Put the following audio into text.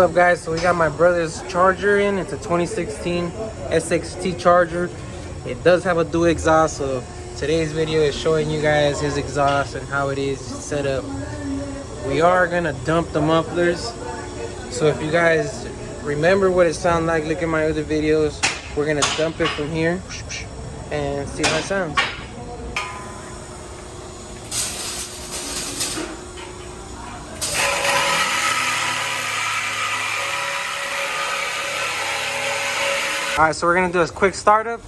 What's up guys, so we got my brother's charger in. It's a 2016 SXT charger. It does have a dual exhaust, so today's video is showing you guys his exhaust and how it is set up. We are gonna dump the mufflers, so if you guys remember what it sounds like, look at my other videos. We're gonna dump it from here and see how it sounds. Alright, so we're gonna do a quick startup.